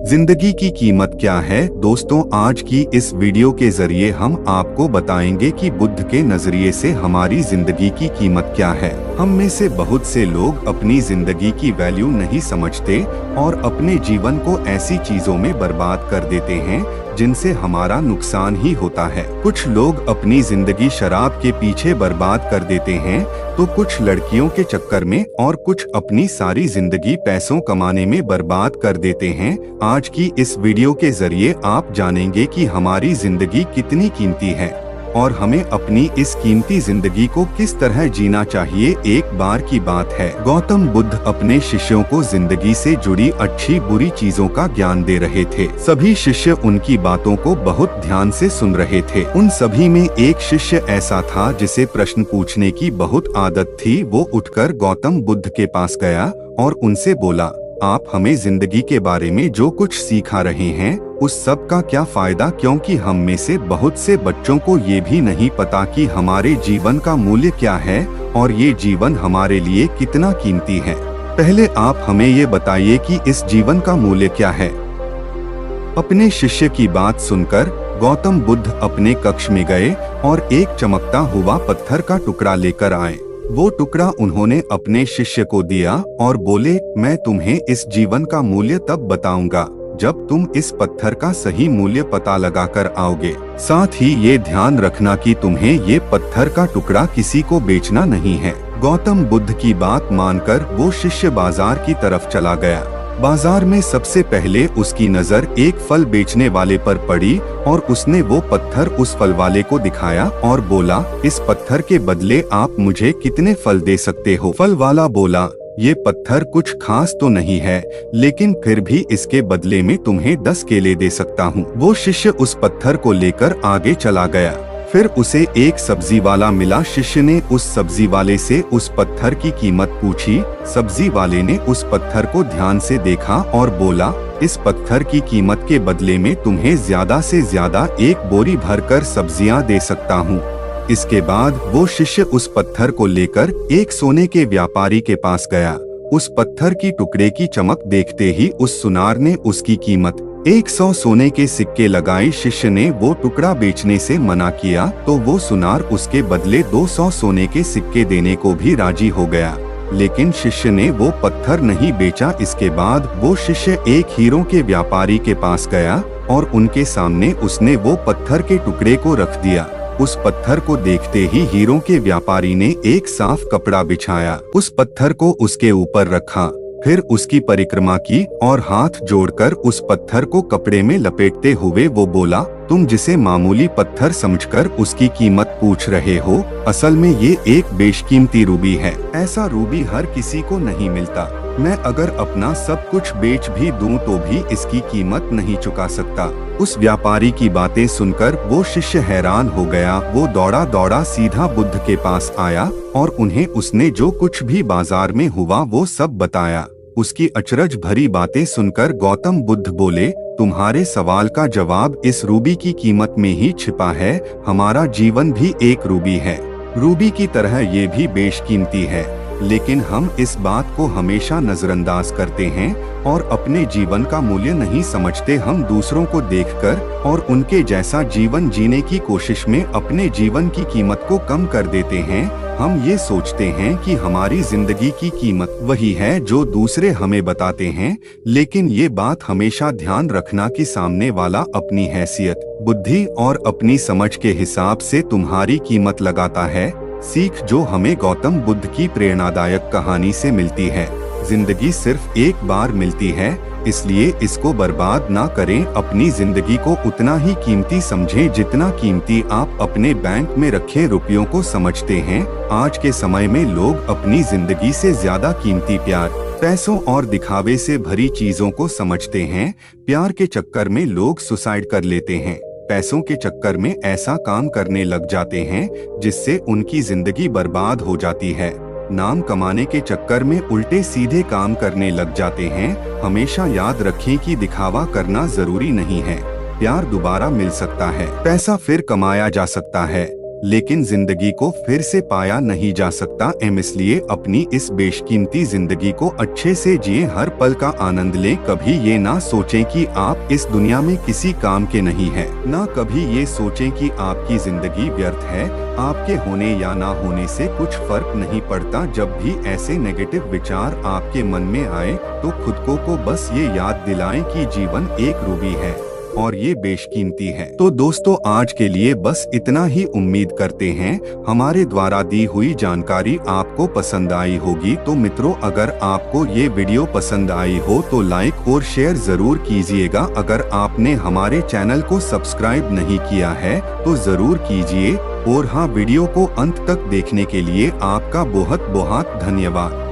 जिंदगी की कीमत क्या है? दोस्तों, आज की इस वीडियो के जरिए हम आपको बताएंगे कि बुद्ध के नजरिए से हमारी जिंदगी की कीमत क्या है। हम में से बहुत से लोग अपनी जिंदगी की वैल्यू नहीं समझते और अपने जीवन को ऐसी चीजों में बर्बाद कर देते हैं जिनसे हमारा नुकसान ही होता है। कुछ लोग अपनी जिंदगी शराब के पीछे बर्बाद कर देते हैं, तो कुछ लड़कियों के चक्कर में और कुछ अपनी सारी जिंदगी पैसों कमाने में बर्बाद कर देते हैं। आज की इस वीडियो के जरिए आप जानेंगे कि हमारी जिंदगी कितनी कीमती है और हमें अपनी इस कीमती जिंदगी को किस तरह जीना चाहिए। एक बार की बात है, गौतम बुद्ध अपने शिष्यों को जिंदगी से जुड़ी अच्छी बुरी चीजों का ज्ञान दे रहे थे। सभी शिष्य उनकी बातों को बहुत ध्यान से सुन रहे थे। उन सभी में एक शिष्य ऐसा था जिसे प्रश्न पूछने की बहुत आदत थी। वो उठकर गौतम बुद्ध के पास गया और उनसे बोला, आप हमें जिंदगी के बारे में जो कुछ सिखा रहे हैं उस सब का क्या फायदा, क्योंकि हम में से बहुत से बच्चों को ये भी नहीं पता कि हमारे जीवन का मूल्य क्या है और ये जीवन हमारे लिए कितना कीमती है। पहले आप हमें ये बताइए कि इस जीवन का मूल्य क्या है। अपने शिष्य की बात सुनकर गौतम बुद्ध अपने कक्ष में गए और एक चमकता हुआ पत्थर का टुकड़ा लेकर आए। वो टुकड़ा उन्होंने अपने शिष्य को दिया और बोले, मैं तुम्हें इस जीवन का मूल्य तब बताऊंगा जब तुम इस पत्थर का सही मूल्य पता लगाकर आओगे। साथ ही ये ध्यान रखना कि तुम्हें ये पत्थर का टुकड़ा किसी को बेचना नहीं है। गौतम बुद्ध की बात मानकर वो शिष्य बाजार की तरफ चला गया। बाजार में सबसे पहले उसकी नजर एक फल बेचने वाले पर पड़ी और उसने वो पत्थर उस फल वाले को दिखाया और बोला, इस पत्थर के बदले आप मुझे कितने फल दे सकते हो? फल वाला बोला, ये पत्थर कुछ खास तो नहीं है, लेकिन फिर भी इसके बदले में तुम्हें 10 केले दे सकता हूँ। वो शिष्य उस पत्थर को लेकर आगे चला गया। फिर उसे एक सब्जी वाला मिला। शिष्य ने उस सब्जी वाले से उस पत्थर की कीमत पूछी। सब्जी वाले ने उस पत्थर को ध्यान से देखा और बोला, इस पत्थर की कीमत के बदले में तुम्हें ज्यादा से ज्यादा 1 बोरी भरकर सब्जियां दे सकता हूँ। इसके बाद वो शिष्य उस पत्थर को लेकर एक सोने के व्यापारी के पास गया। उस पत्थर की टुकड़े की चमक देखते ही उस सुनार ने उसकी कीमत 100 सोने के सिक्के लगाई। शिष्य ने वो टुकड़ा बेचने से मना किया तो वो सुनार उसके बदले 200 सोने के सिक्के देने को भी राजी हो गया, लेकिन शिष्य ने वो पत्थर नहीं बेचा। इसके बाद वो शिष्य एक हीरों के व्यापारी के पास गया और उनके सामने उसने वो पत्थर के टुकड़े को रख दिया। उस पत्थर को देखते ही हीरों के व्यापारी ने एक साफ कपड़ा बिछाया, उस पत्थर को उसके ऊपर रखा, फिर उसकी परिक्रमा की और हाथ जोड़कर उस पत्थर को कपड़े में लपेटते हुए वो बोला, तुम जिसे मामूली पत्थर समझकर उसकी कीमत पूछ रहे हो, असल में ये एक बेशकीमती रूबी है। ऐसा रूबी हर किसी को नहीं मिलता। मैं अगर अपना सब कुछ बेच भी दूं तो भी इसकी कीमत नहीं चुका सकता। उस व्यापारी की बातें सुनकर वो शिष्य हैरान हो गया। वो दौड़ा दौड़ा सीधा बुद्ध के पास आया और उन्हें उसने जो कुछ भी बाजार में हुआ वो सब बताया। उसकी अचरज भरी बातें सुनकर गौतम बुद्ध बोले, तुम्हारे सवाल का जवाब इस रूबी की कीमत में ही छिपा है। हमारा जीवन भी एक रूबी है। रूबी की तरह ये भी बेशकीमती है, लेकिन हम इस बात को हमेशा नजरअंदाज करते हैं और अपने जीवन का मूल्य नहीं समझते। हम दूसरों को देखकर और उनके जैसा जीवन जीने की कोशिश में अपने जीवन की कीमत को कम कर देते हैं। हम ये सोचते हैं कि हमारी जिंदगी की कीमत वही है जो दूसरे हमें बताते हैं, लेकिन ये बात हमेशा ध्यान रखना कि सामने वाला अपनी हैसियत, बुद्धि और अपनी समझ के हिसाब से तुम्हारी कीमत लगाता है। सीख जो हमें गौतम बुद्ध की प्रेरणादायक कहानी से मिलती है, जिंदगी सिर्फ एक बार मिलती है, इसलिए इसको बर्बाद ना करें। अपनी जिंदगी को उतना ही कीमती समझें जितना कीमती आप अपने बैंक में रखे रुपयों को समझते हैं। आज के समय में लोग अपनी जिंदगी से ज्यादा कीमती प्यार, पैसों और दिखावे से भरी चीजों को समझते हैं। प्यार के चक्कर में लोग सुसाइड कर लेते हैं। पैसों के चक्कर में ऐसा काम करने लग जाते हैं जिससे उनकी जिंदगी बर्बाद हो जाती है। नाम कमाने के चक्कर में उल्टे सीधे काम करने लग जाते हैं। हमेशा याद रखें कि दिखावा करना जरूरी नहीं है। प्यार दोबारा मिल सकता है, पैसा फिर कमाया जा सकता है, लेकिन जिंदगी को फिर से पाया नहीं जा सकता। इसलिए अपनी इस बेशकीमती जिंदगी को अच्छे से जिए, हर पल का आनंद लें। कभी ये ना सोचें कि आप इस दुनिया में किसी काम के नहीं हैं, ना कभी ये सोचें कि आपकी जिंदगी व्यर्थ है। आपके होने या ना होने से कुछ फर्क नहीं पड़ता। जब भी ऐसे नेगेटिव विचार आपके मन में आए तो खुद को बस ये याद दिलाएं कि जीवन एक रूबी है और ये बेशकीमती है। तो दोस्तों, आज के लिए बस इतना ही। उम्मीद करते हैं हमारे द्वारा दी हुई जानकारी आपको पसंद आई होगी। तो मित्रों, अगर आपको ये वीडियो पसंद आई हो तो लाइक और शेयर जरूर कीजिएगा। अगर आपने हमारे चैनल को सब्सक्राइब नहीं किया है तो जरूर कीजिए। और हाँ, वीडियो को अंत तक देखने के लिए आपका बहुत बहुत धन्यवाद।